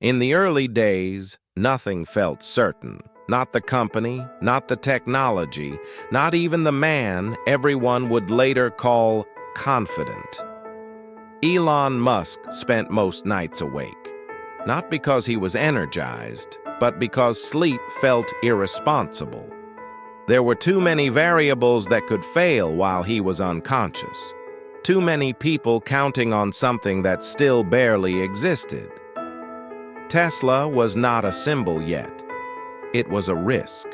In the early days, nothing felt certain. Not the company, not the technology, not even the man everyone would later call confident. Elon Musk spent most nights awake, not because he was energized, but because sleep felt irresponsible. There were too many variables that could fail while he was unconscious. Too many people counting on something that still barely existed. Tesla was not a symbol yet. It was a risk.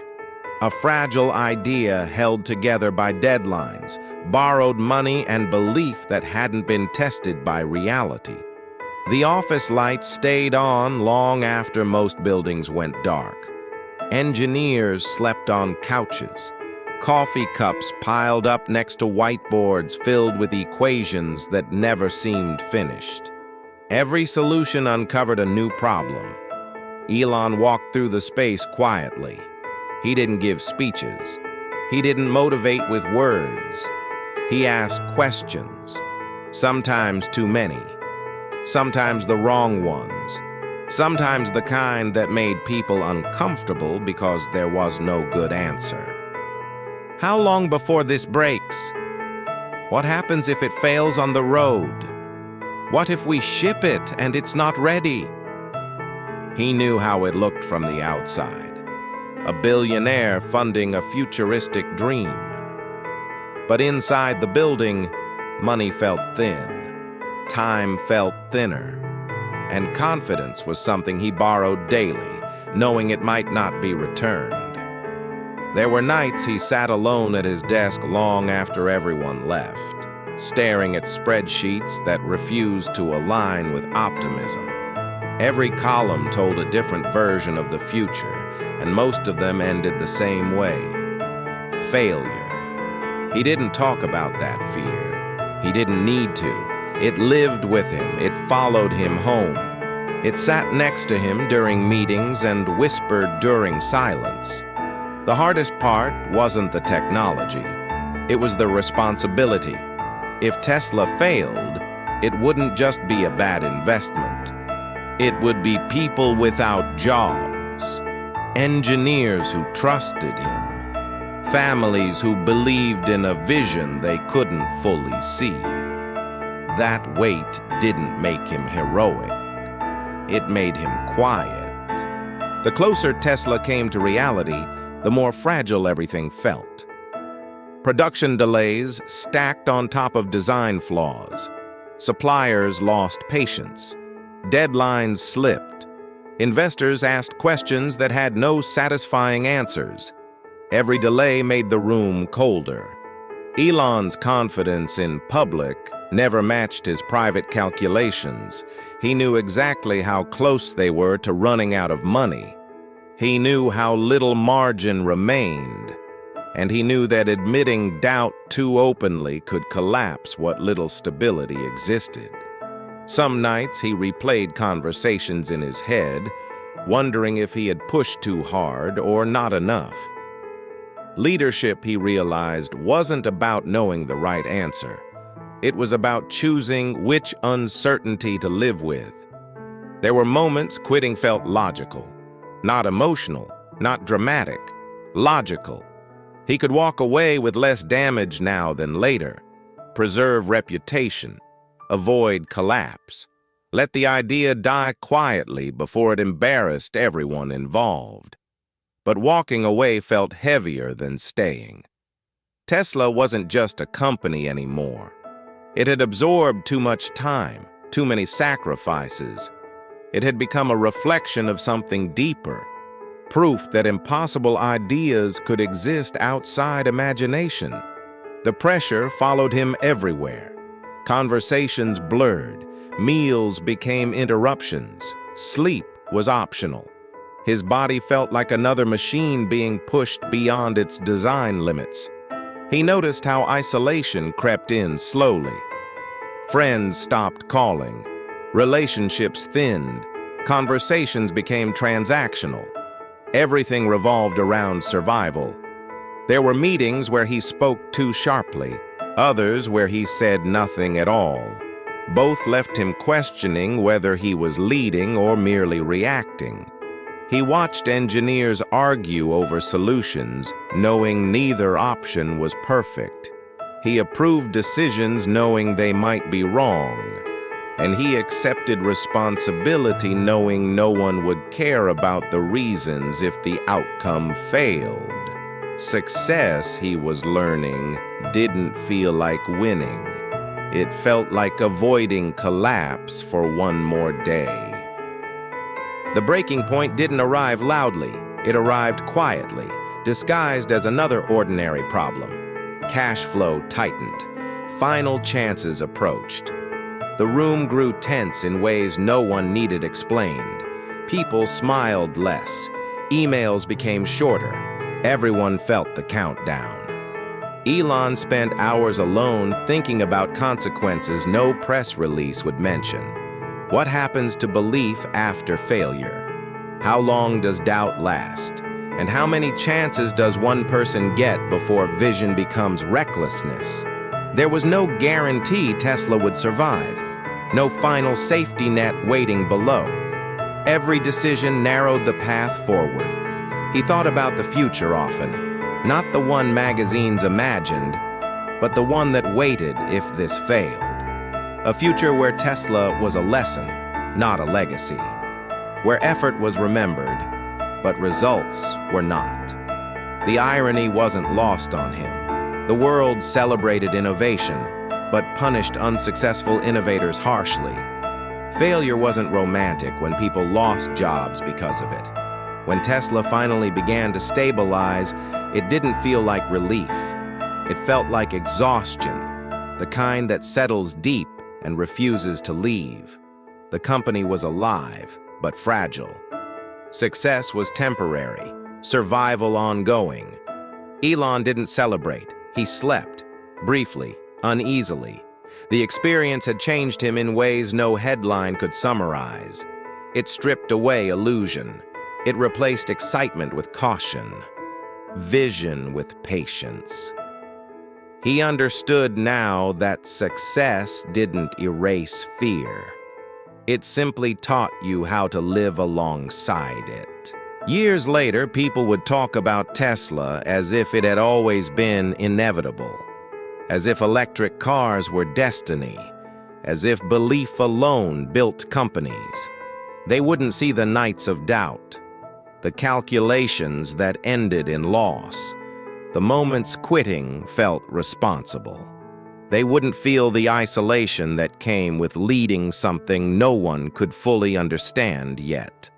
A fragile idea held together by deadlines, borrowed money, and belief that hadn't been tested by reality. The office lights stayed on long after most buildings went dark. Engineers slept on couches. Coffee cups piled up next to whiteboards filled with equations that never seemed finished. Every solution uncovered a new problem. Elon walked through the space quietly. He didn't give speeches. He didn't motivate with words. He asked questions, sometimes too many, sometimes the wrong ones, sometimes the kind that made people uncomfortable because there was no good answer. How long before this breaks? What happens if it fails on the road? What if we ship it and it's not ready? He knew how it looked from the outside. A billionaire funding a futuristic dream. But inside the building, money felt thin. Time felt thinner. And confidence was something he borrowed daily, knowing it might not be returned. There were nights he sat alone at his desk long after everyone left, staring at spreadsheets that refused to align with optimism. Every column told a different version of the future, and most of them ended the same way. Failure. He didn't talk about that fear. He didn't need to. It lived with him. It followed him home. It sat next to him during meetings and whispered during silence. The hardest part wasn't the technology. It was the responsibility. If Tesla failed, it wouldn't just be a bad investment. It would be people without jobs, engineers who trusted him, families who believed in a vision they couldn't fully see. That weight didn't make him heroic. It made him quiet. The closer Tesla came to reality, the more fragile everything felt. Production delays stacked on top of design flaws. Suppliers lost patience. Deadlines slipped. Investors asked questions that had no satisfying answers. Every delay made the room colder. Elon's confidence in public never matched his private calculations. He knew exactly how close they were to running out of money. He knew how little margin remained. And he knew that admitting doubt too openly could collapse what little stability existed. Some nights he replayed conversations in his head, wondering if he had pushed too hard or not enough. Leadership, he realized, wasn't about knowing the right answer. It was about choosing which uncertainty to live with. There were moments quitting felt logical, not emotional, not dramatic, logical. He could walk away with less damage now than later, preserve reputation, avoid collapse, let the idea die quietly before it embarrassed everyone involved. But walking away felt heavier than staying. Tesla wasn't just a company anymore. It had absorbed too much time, too many sacrifices. It had become a reflection of something deeper, proof that impossible ideas could exist outside imagination. The pressure followed him everywhere. Conversations blurred, meals became interruptions, sleep was optional. His body felt like another machine being pushed beyond its design limits. He noticed how isolation crept in slowly. Friends stopped calling, relationships thinned, conversations became transactional. Everything revolved around survival. There were meetings where he spoke too sharply, others where he said nothing at all. Both left him questioning whether he was leading or merely reacting. He watched engineers argue over solutions, knowing neither option was perfect. He approved decisions knowing they might be wrong, and he accepted responsibility knowing no one would care about the reasons if the outcome failed. Success, he was learning, didn't feel like winning. It felt like avoiding collapse for one more day. The breaking point didn't arrive loudly. It arrived quietly, disguised as another ordinary problem. Cash flow tightened. Final chances approached. The room grew tense in ways no one needed explained. People smiled less. Emails became shorter. Everyone felt the countdown. Elon spent hours alone thinking about consequences no press release would mention. What happens to belief after failure? How long does doubt last? And how many chances does one person get before vision becomes recklessness? There was no guarantee Tesla would survive. No final safety net waiting below. Every decision narrowed the path forward. He thought about the future often, not the one magazines imagined, but the one that waited if this failed. A future where Tesla was a lesson, not a legacy. Where effort was remembered, but results were not. The irony wasn't lost on him. The world celebrated innovation, but punished unsuccessful innovators harshly. Failure wasn't romantic when people lost jobs because of it. When Tesla finally began to stabilize, it didn't feel like relief. It felt like exhaustion, the kind that settles deep and refuses to leave. The company was alive, but fragile. Success was temporary, survival ongoing. Elon didn't celebrate. He slept, briefly, uneasily. The experience had changed him in ways no headline could summarize. It stripped away illusion. It replaced excitement with caution, vision with patience. He understood now that success didn't erase fear. It simply taught you how to live alongside it. Years later, people would talk about Tesla as if it had always been inevitable, as if electric cars were destiny, as if belief alone built companies. They wouldn't see the nights of doubt, the calculations that ended in loss, the moments quitting felt responsible. They wouldn't feel the isolation that came with leading something no one could fully understand yet.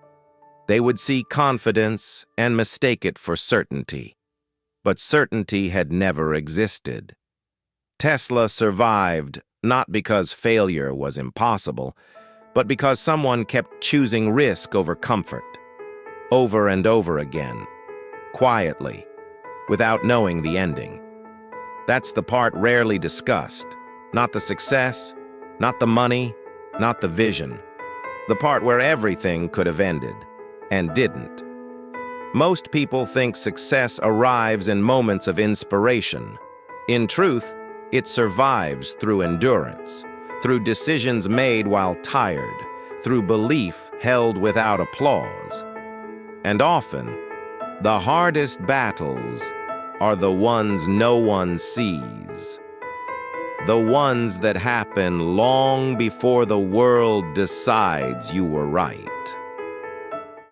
They would see confidence and mistake it for certainty. But certainty had never existed. Tesla survived not because failure was impossible, but because someone kept choosing risk over comfort, over and over again, quietly, without knowing the ending. That's the part rarely discussed. Not the success, not the money, not the vision. The part where everything could have ended, and didn't. Most people think success arrives in moments of inspiration. In truth, it survives through endurance, through decisions made while tired, through belief held without applause. And often, the hardest battles are the ones no one sees. The ones that happen long before the world decides you were right.